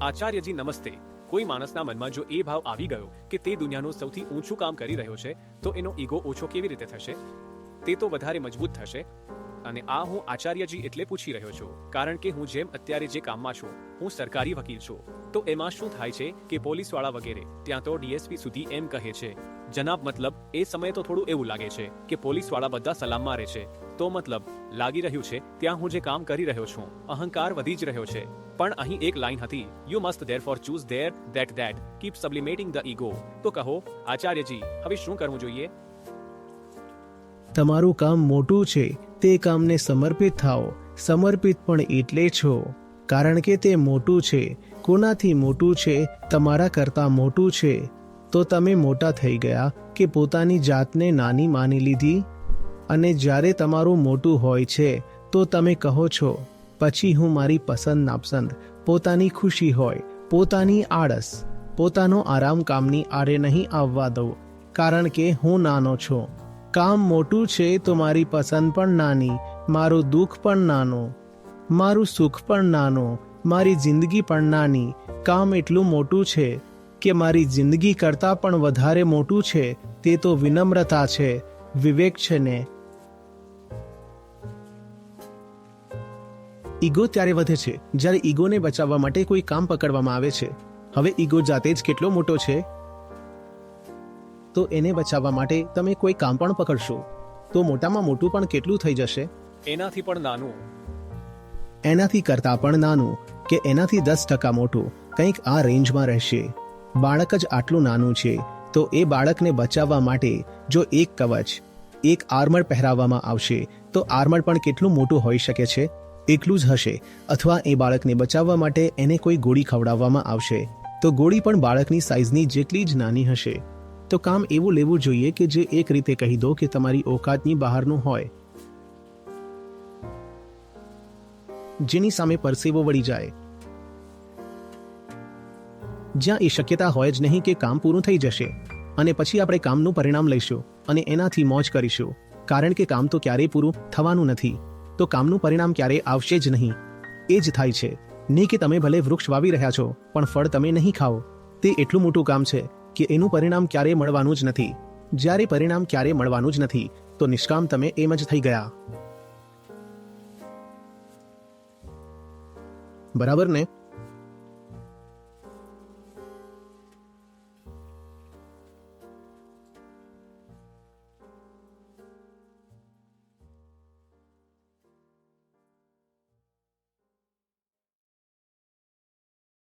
આચાર્યજી નમસ્તે. કોઈ માણસના મનમાં જો એ ભાવ આવી ગયો કે તે દુનિયાનું સૌથી ઊંચું કામ કરી રહ્યો છે તો એનો ઈગો ઓછો કેવી રીતે થશે? તે તો વધારે મજબૂત થશે. અને આ હું આચાર્યજી એટલે પૂછી રહ્યો છું કારણ કે હું જેમ અત્યારે જે કામમાં છું, હું સરકારી વકીલ છું, તો એમાં શું થાય છે કે પોલીસવાળા વગેરે ત્યાં તો ડીએસપી સુધી એમ કહે છે જનાબ, મતલબ એ સમયે તો થોડું એવું લાગે છે કે પોલીસવાળા બધા સલામ મારે છે, તો મતલબ લાગી રહ્યું છે ત્યાં હું જે કામ કરી રહ્યો છું અહંકાર વધી જ રહ્યો છે. પણ અહીં એક લાઈન હતી, you must therefore choose there that keep sublimating the ego. તો કહો આચાર્યજી, હવે શું કરવું જોઈએ? તમારું કામ મોટું છે, તે કામને સમર્પિત થાઓ. સમર્પિત પણ એટલે છો કારણ કે તે મોટું છે. કોનાથી મોટું છે? તમારા કરતાં મોટું છે. તો તમે મોટા થઈ ગયા કે પોતાની જાતને નાની માની લીધી? અને જ્યારે તમારું મોટું હોય છે તો તમે કહો છો પછી હું મારી પસંદ નાપસંદ, પોતાની ખુશી હોય, પોતાની આળસ, પોતાનો આરામ કામની આરે નહીં આવવા દઉં કારણ કે હું નાનો છું. કામ મોટું છે તો મારી પસંદ પણ નાની, મારું દુઃખ પણ નાનું, મારું સુખ પણ નાનું, મારી જિંદગી પણ નાની. કામ એટલું મોટું છે કે મારી જિંદગી કરતાં પણ વધારે મોટું છે. તે તો વિનમ્રતા છે, વિવેક છે ને. ઈગો ત્યારે વધે છે જ્યારે ઈગોને બચાવવા માટે કોઈ કામ પકડવામાં આવે છે. હવે ઈગો જાતે જ કેટલો મોટો છે, તો એને બચાવવા માટે તમે કોઈ કામ પણ પકડશો તો મોટામાં મોટું પણ કેટલું થઈ જશે? એનાથી પણ નાનું, એનાથી કરતાં પણ નાનું, કે એનાથી 10% મોટું, કંઈક આ રેન્જમાં રહેશે. બાળક જ આટલું નાનું છે તો એ બાળકને બચાવવા માટે જો એક કવચ, એક આર્મર પહેરાવવામાં આવશે તો આર્મર પણ કેટલું મોટું હોઈ શકે છે? એટલું જ હશે. અથવા એ બાળકને બચાવવા માટે એને કોઈ ગોળી ખવડાવવામાં આવશે તો ગોળી પણ બાળકની સાઈઝની જેટલી જ નાની હશે. તો કામ એવું લેવું જોઈએ કે જે એક રીતે કહી દો કે તમારી ઓકાતની બહારનું હોય, જેની સામે પરસેવો વળી જાય, જ્યાં એ શક્યતા હોય જ નહીં કે કામ પૂરું થઈ જશે અને પછી આપણે કામનું પરિણામ લઈશું અને એનાથી મોજ કરીશું કારણ કે કામ તો ક્યારેય પૂરું થવાનું નથી. તો કામનું પરિણામ ક્યારેય આવશે જ નહીં. એ જ થાય છે નહીં કે તમે ભલે વૃક્ષ વાવી રહ્યા છો પણ ફળ તમે નહીં ખાઓ. તે એટલું મોટું કામ છે કે એનું પરિણામ ક્યારેય મળવાનું જ નથી. જ્યારે પરિણામ ક્યારેય મળવાનું જ નથી તો નિષ્કામ તમે એમ જ થઈ ગયા. બરાબર ને?